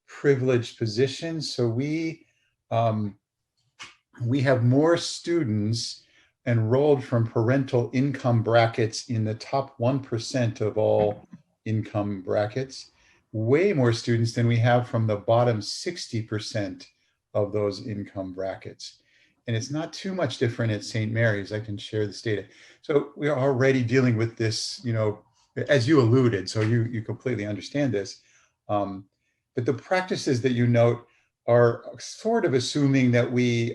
privileged position. So we have more students enrolled from parental income brackets in the top 1% of all income brackets, way more students than we have from the bottom 60% of those income brackets. And it's not too much different at St. Mary's. I can share this data. So we are already dealing with this, you know, as you alluded, so you completely understand this. But the practices that you note are sort of assuming that we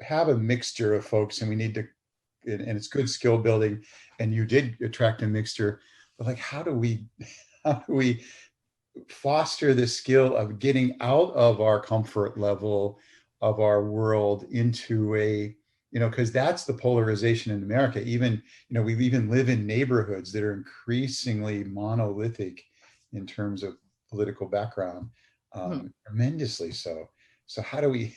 have a mixture of folks, and we need to, and it's good skill building, and you did attract a mixture, but like, how do we foster the skill of getting out of our comfort level of our world into a, you know, because that's the polarization in America. Even, you know, we even live in neighborhoods that are increasingly monolithic in terms of political background, tremendously so. So how do we,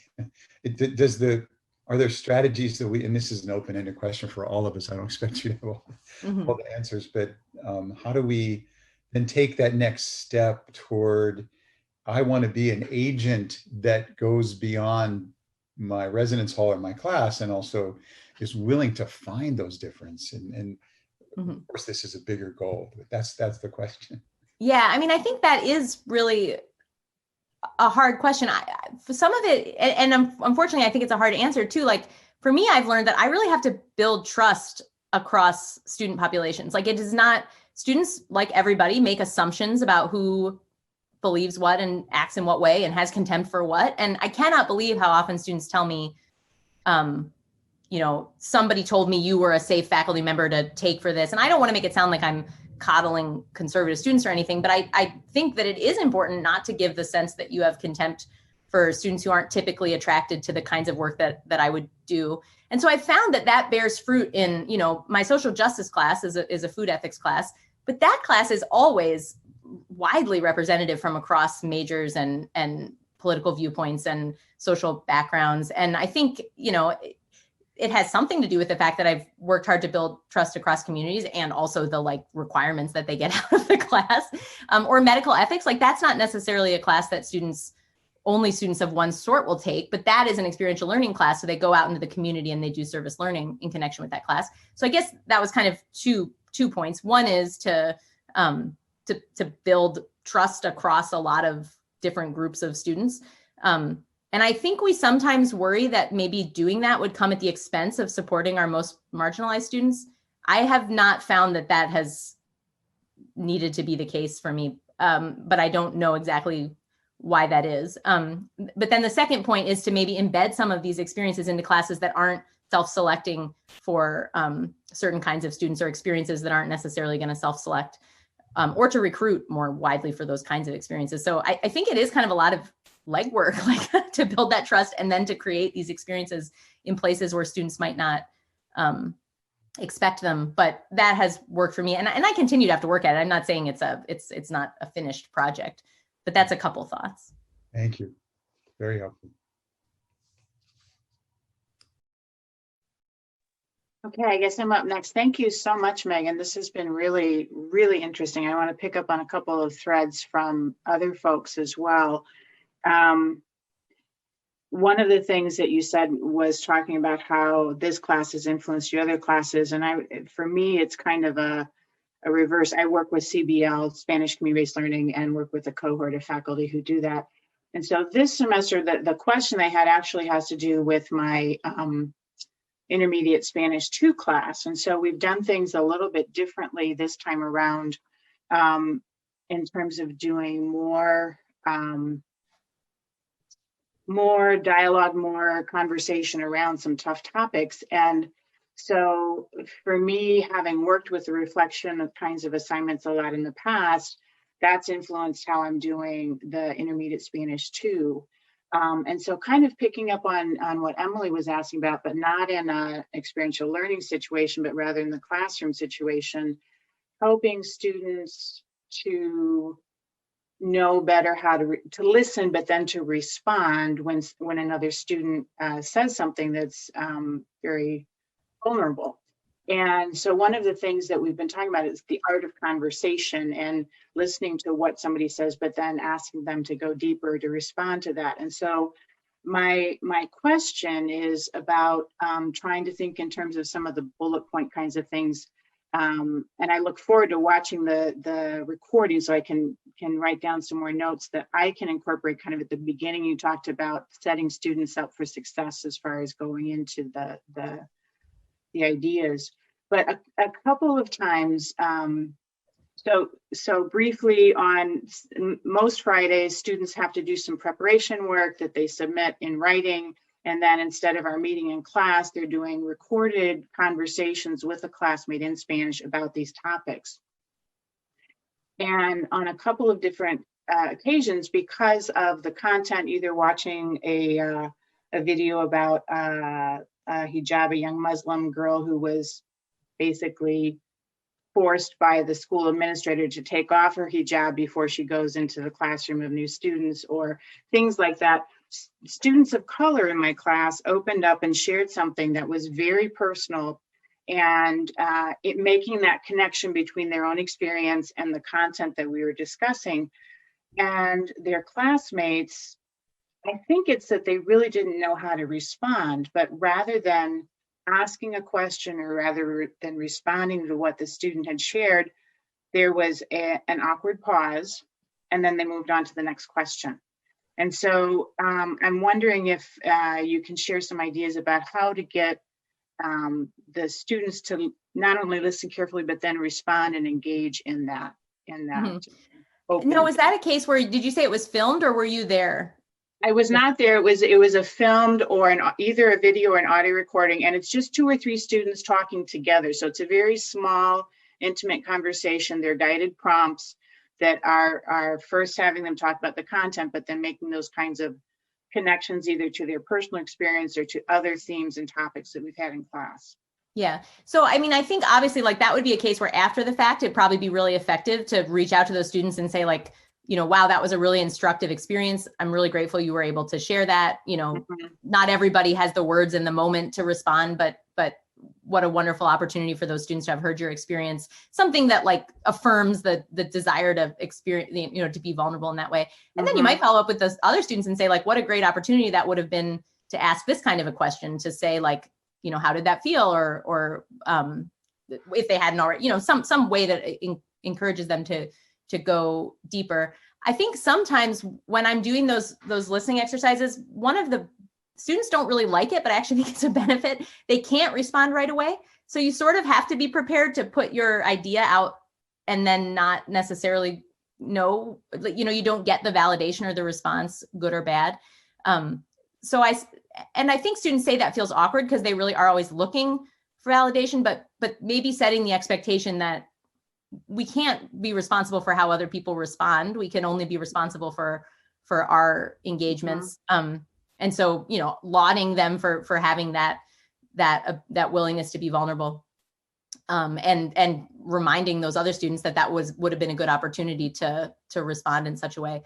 are there strategies that and this is an open-ended question for all of us, I don't expect you to have all the answers, but how do we then take that next step toward, I want to be an agent that goes beyond my residence hall or my class, and also is willing to find those differences. And of course, this is a bigger goal, but that's the question. Yeah, I mean, I think that is really a hard question. For some of it, and unfortunately, I think it's a hard answer too. Like for me, I've learned that I really have to build trust across student populations. Like it is not, students, like everybody, make assumptions about who believes what and acts in what way and has contempt for what. And I cannot believe how often students tell me, you know, somebody told me you were a safe faculty member to take for this. And I don't want to make it sound like I'm coddling conservative students or anything, but I think that it is important not to give the sense that you have contempt for students who aren't typically attracted to the kinds of work that I would do. And so I found that bears fruit in, you know, my social justice class is a food ethics class, but that class is always widely representative from across majors and political viewpoints and social backgrounds. And I think, you know, it has something to do with the fact that I've worked hard to build trust across communities, and also the like requirements that they get out of the class, or medical ethics. Like that's not necessarily a class that only students of one sort will take, but that is an experiential learning class. So they go out into the community and they do service learning in connection with that class. So I guess that was kind of two points. One is to build trust across a lot of different groups of students. And I think we sometimes worry that maybe doing that would come at the expense of supporting our most marginalized students. I have not found that has needed to be the case for me, but I don't know exactly why that is. But then the second point is to maybe embed some of these experiences into classes that aren't self-selecting for certain kinds of students, or experiences that aren't necessarily going to self-select, or to recruit more widely for those kinds of experiences. So I think it is kind of a lot of legwork, like to build that trust and then to create these experiences in places where students might not expect them. But that has worked for me, and I continue to have to work at it. I'm not saying it's not a finished project, but that's a couple thoughts. Thank you. Very helpful. Okay, I guess I'm up next. Thank you so much, Megan. This has been really, really interesting. I want to pick up on a couple of threads from other folks as well. One one of the things that you said was talking about how this class has influenced your other classes. And for me, it's kind of a reverse. I work with CBL, Spanish Community-Based Learning, and work with a cohort of faculty who do that. And so this semester, the question I had actually has to do with my intermediate Spanish 2 class. And so we've done things a little bit differently this time around in terms of doing more dialogue, more conversation around some tough topics. And so for me, having worked with the reflection of kinds of assignments a lot in the past, that's influenced how I'm doing the intermediate Spanish 2. And so kind of picking up on what Emily was asking about, but not in an experiential learning situation, but rather in the classroom situation, helping students to know better how to listen, but then to respond when another student says something that's very vulnerable. And so one of the things that we've been talking about is the art of conversation and listening to what somebody says, but then asking them to go deeper to respond to that. And so my question is about trying to think in terms of some of the bullet point kinds of things. And I look forward to watching the recording so I can write down some more notes that I can incorporate. Kind of at the beginning, you talked about setting students up for success as far as going into the ideas, but a couple of times, so briefly on most Fridays, students have to do some preparation work that they submit in writing. And then instead of our meeting in class, they're doing recorded conversations with a classmate in Spanish about these topics. And on a couple of different occasions, because of the content, either watching a video about a hijab, a young Muslim girl who was basically forced by the school administrator to take off her hijab before she goes into the classroom of new students, or things like that. Students of color in my class opened up and shared something that was very personal, and it making that connection between their own experience and the content that we were discussing. And their classmates, I think it's that they really didn't know how to respond, but rather than asking a question or rather than responding to what the student had shared, there was an awkward pause, and then they moved on to the next question. And so I'm wondering if you can share some ideas about how to get the students to not only listen carefully, but then respond and engage in that. Mm-hmm. No, was that a case where, did you say it was filmed or were you there? I was not there. It was a filmed or either a video or an audio recording, and it's just 2 or 3 students talking together. So it's a very small, intimate conversation. They're guided prompts that are first having them talk about the content, but then making those kinds of connections either to their personal experience or to other themes and topics that we've had in class. Yeah. So, I mean, I think obviously like that would be a case where after the fact, it'd probably be really effective to reach out to those students and say like, you know, wow, that was a really instructive experience. I'm really grateful you were able to share that. You know, mm-hmm. Not everybody has the words in the moment to respond, but what a wonderful opportunity for those students to have heard your experience, something that like affirms the desire to experience, you know, to be vulnerable in that way. And mm-hmm. then you might follow up with those other students and say like, what a great opportunity that would have been to ask this kind of a question, to say like, you know, how did that feel? Or if they hadn't already, you know, some way that encourages them to go deeper. I think sometimes when I'm doing those listening exercises, one of the students don't really like it, but I actually think it's a benefit. They can't respond right away. So you sort of have to be prepared to put your idea out and then not necessarily know, you know, you don't get the validation or the response, good or bad. So I think students say that feels awkward because they really are always looking for validation, but maybe setting the expectation that we can't be responsible for how other people respond. We can only be responsible for our engagements. Mm-hmm. And so, you know, lauding them for having that willingness to be vulnerable, and reminding those other students that would have been a good opportunity to respond in such a way.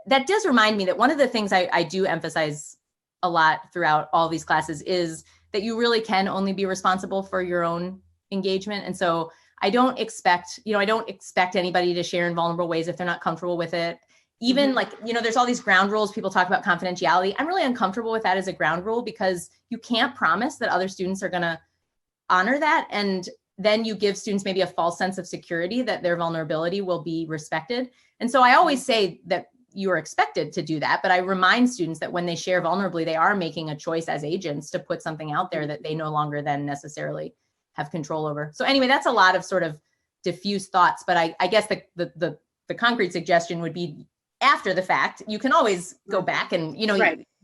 That does remind me that one of the things I do emphasize a lot throughout all these classes is that you really can only be responsible for your own engagement. And so I don't expect anybody to share in vulnerable ways if they're not comfortable with it. even like, you know, there's all these ground rules. People talk about confidentiality. I'm really uncomfortable with that as a ground rule because you can't promise that other students are going to honor that. And then you give students maybe a false sense of security that their vulnerability will be respected. And so I always say that you are expected to do that, but I remind students that when they share vulnerably, they are making a choice as agents to put something out there that they no longer then necessarily have control over. So anyway, that's a lot of sort of diffuse thoughts, but I guess the concrete suggestion would be after the fact, you can always go back and, you know,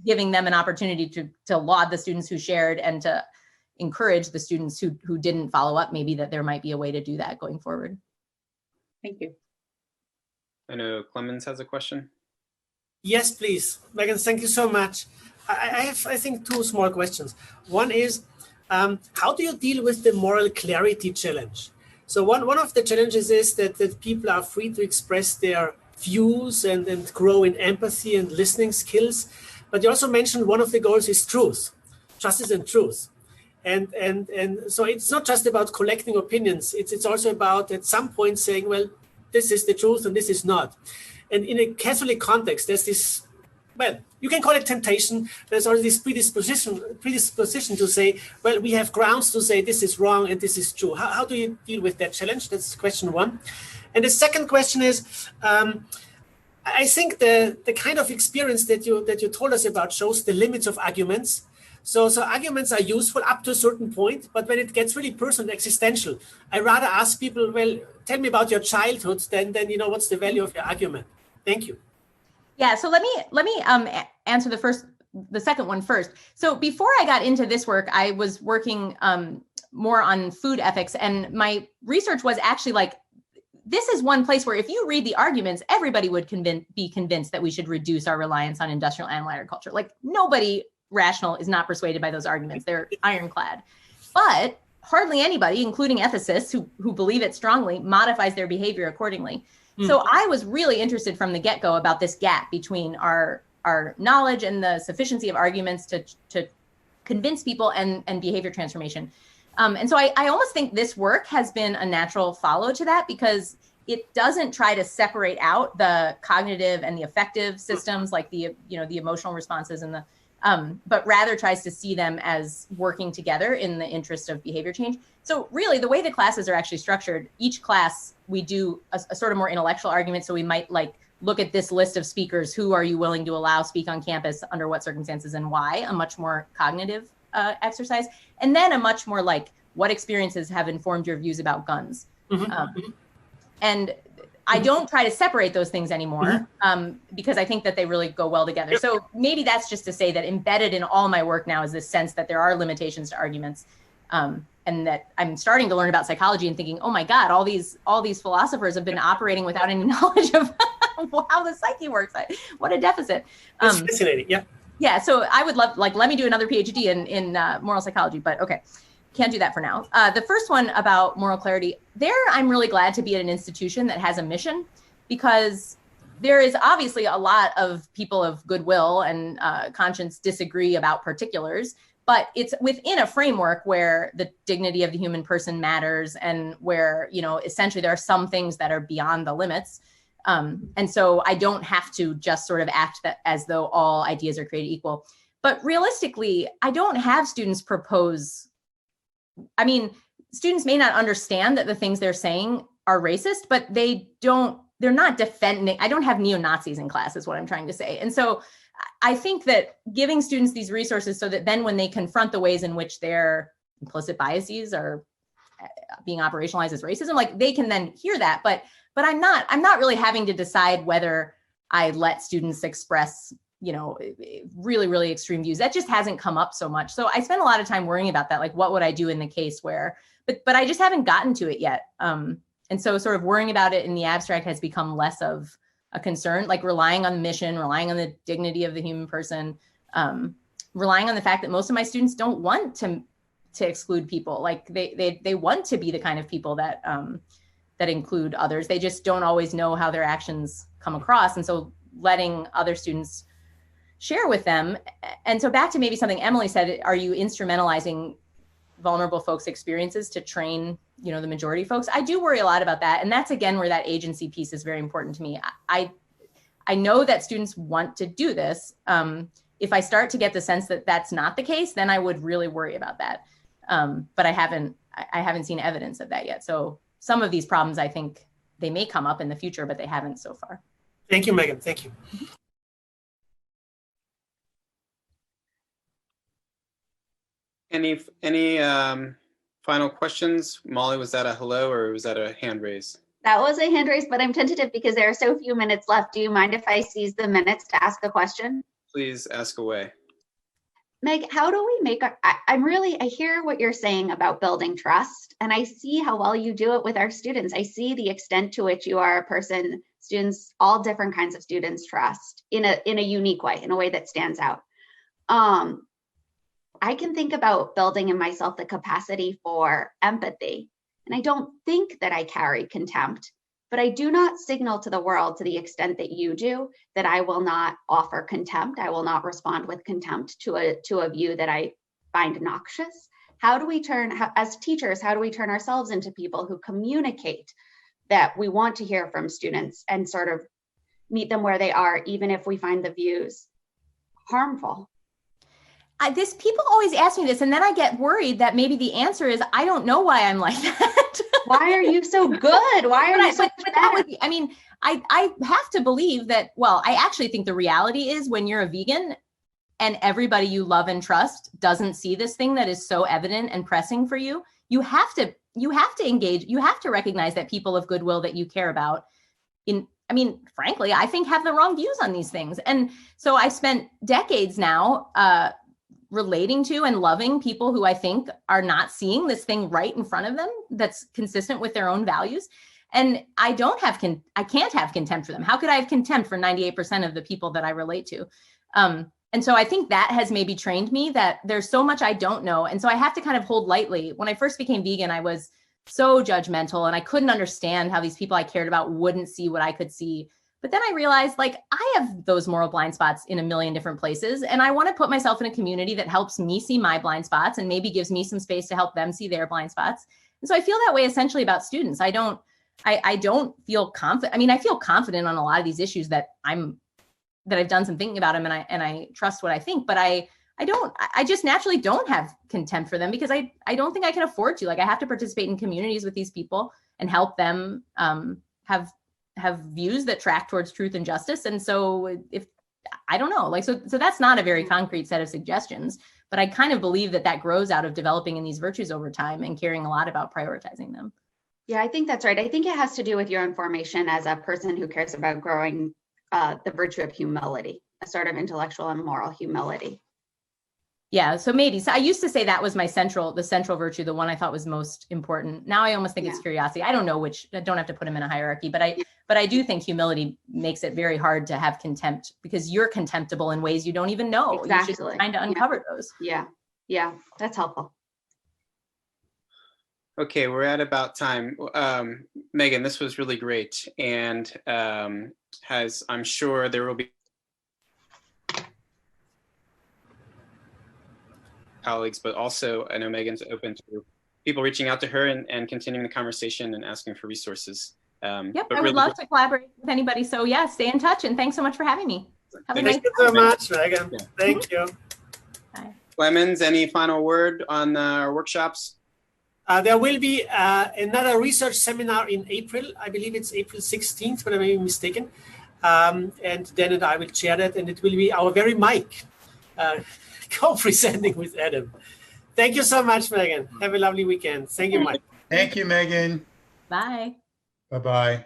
giving them an opportunity to laud the students who shared and to encourage the students who didn't follow up, maybe that there might be a way to do that going forward. Thank you. I know Clemens has a question. Yes, please. Megan, thank you so much. I have, I think, two small questions. One is, how do you deal with the moral clarity challenge? So one of the challenges is that people are free to express their views and grow in empathy and listening skills. But you also mentioned one of the goals is truth, justice and truth. And so it's not just about collecting opinions. It's also about at some point saying, well, this is the truth and this is not. And in a Catholic context, there's this, well, you can call it temptation. There's already this predisposition to say, well, we have grounds to say this is wrong and this is true. How do you deal with that challenge? That's question one. And the second question is, I think the kind of experience that you told us about shows the limits of arguments. So arguments are useful up to a certain point, but when it gets really personal, existential, I rather ask people, well, tell me about your childhood than you know, what's the value of your argument? Thank you. Yeah, so let me answer the second one first. So before I got into this work, I was working more on food ethics, and my research was actually like, this is one place where if you read the arguments, everybody would be convinced that we should reduce our reliance on industrial animal agriculture. Like nobody rational is not persuaded by those arguments. They're ironclad. But hardly anybody, including ethicists who believe it strongly, modifies their behavior accordingly. So I was really interested from the get-go about this gap between our knowledge and the sufficiency of arguments to convince people and behavior transformation. And so I almost think this work has been a natural follow to that because it doesn't try to separate out the cognitive and the affective systems like the emotional responses and the but rather tries to see them as working together in the interest of behavior change. So really the way the classes are actually structured, each class we do a sort of more intellectual argument. So we might like look at this list of speakers, who are you willing to allow speak on campus, under what circumstances and why, a much more cognitive exercise. And then a much more like, what experiences have informed your views about guns? And I don't try to separate those things anymore because I think that they really go well together. So maybe that's just to say that embedded in all my work now is this sense that there are limitations to arguments, and that I'm starting to learn about psychology and thinking, oh my God, all these philosophers have been operating without any knowledge of how the psyche works. What a deficit. It's fascinating, yeah. Yeah, so I would love, like, let me do another PhD in moral psychology, but okay. Can't do that for now. The first one about moral clarity, there I'm really glad to be at an institution that has a mission because there is obviously a lot of people of goodwill and conscience disagree about particulars, but it's within a framework where the dignity of the human person matters and where, you know, essentially there are some things that are beyond the limits. And so I don't have to just sort of act as though all ideas are created equal. But realistically, I don't have students propose. I mean, students may not understand that the things they're saying are racist, but they're not defending. I don't have neo-Nazis in class is what I'm trying to say. And so I think that giving students these resources so that then when they confront the ways in which their implicit biases are being operationalized as racism, like they can then hear that. But I'm not really having to decide whether I let students express, you know, really, really extreme views. That just hasn't come up so much. So I spend a lot of time worrying about that. Like, what would I do in the case where, but I just haven't gotten to it yet. And so sort of worrying about it in the abstract has become less of a concern, like relying on the mission, relying on the dignity of the human person, relying on the fact that most of my students don't want to exclude people. Like they want to be the kind of people that include others. They just don't always know how their actions come across. And so letting other students share with them. And so back to maybe something Emily said, are you instrumentalizing vulnerable folks' experiences to train, you know, the majority folks? I do worry a lot about that. And that's, again, where that agency piece is very important to me. I I know that students want to do this. If I start to get the sense that that's not the case, then I would really worry about that. But I haven't seen evidence of that yet. So some of these problems, I think they may come up in the future, but they haven't so far. Thank you, Megan. Thank you. Any final questions? Molly, was that a hello or was that a hand raise? That was a hand raise, but I'm tentative because there are so few minutes left. Do you mind if I seize the minutes to ask a question? Please ask away. Meg, how do we make I hear what you're saying about building trust, and I see how well you do it with our students. I see the extent to which you are a person students, all different kinds of students trust in a unique way, in a way that stands out. I can think about building in myself the capacity for empathy. And I don't think that I carry contempt, but I do not signal to the world to the extent that you do that I will not offer contempt. I will not respond with contempt to a view that I find noxious. How do we as teachers, how do we turn ourselves into people who communicate that we want to hear from students and sort of meet them where they are, even if we find the views harmful? People always ask me this, and then I get worried that maybe the answer is, I don't know why I'm like that. Why are you so good? Why are you so but that would be, I mean, I have to believe that, well, I actually think the reality is when you're a vegan and everybody you love and trust doesn't see this thing that is so evident and pressing for you, you have to engage, you have to recognize that people of goodwill that you care about frankly, I think have the wrong views on these things. And so I spent decades now, relating to and loving people who I think are not seeing this thing right in front of them that's consistent with their own values. And I can't have contempt for them. How could I have contempt for 98% of the people that I relate to? And so I think that has maybe trained me that there's so much I don't know. And so I have to kind of hold lightly. When I first became vegan, I was so judgmental and I couldn't understand how these people I cared about wouldn't see what I could see. But then I realized, like, I have those moral blind spots in a million different places. And I want to put myself in a community that helps me see my blind spots and maybe gives me some space to help them see their blind spots. And so I feel that way essentially about students. I don't feel confident. I mean, I feel confident on a lot of these issues that I've done some thinking about them and I trust what I think, but I just naturally don't have contempt for them because I don't think I can afford to. Like, I have to participate in communities with these people and help them have views that track towards truth and justice. And so I don't know, like, so that's not a very concrete set of suggestions, but I kind of believe that grows out of developing in these virtues over time and caring a lot about prioritizing them. Yeah, I think that's right. I think it has to do with your own formation as a person who cares about growing the virtue of humility, a sort of intellectual and moral humility. Yeah, so maybe. So I used to say that was the central virtue, the one I thought was most important. Now I almost think it's curiosity. I don't know which, I don't have to put them in a hierarchy, but I do think humility makes it very hard to have contempt because you're contemptible in ways you don't even know. Exactly. You're just trying to uncover those. Yeah, that's helpful. Okay, we're at about time. Megan, this was really great. And I'm sure there will be colleagues, but also I know Megan's open to people reaching out to her and continuing the conversation and asking for resources. Yep, I would love to collaborate with anybody. So yeah, stay in touch and thanks so much for having me. Thank you so much, Megan. Yeah. Thank you. Bye. Clemens, any final word on our workshops? There will be another research seminar in April. I believe it's April 16th, but I may be mistaken. And Dan and I will chair that, and it will be our very Mike co-presenting with Adam. Thank you so much, Megan. Have a lovely weekend. Thank you, Mike. Thank you, Megan. Bye. Bye-bye.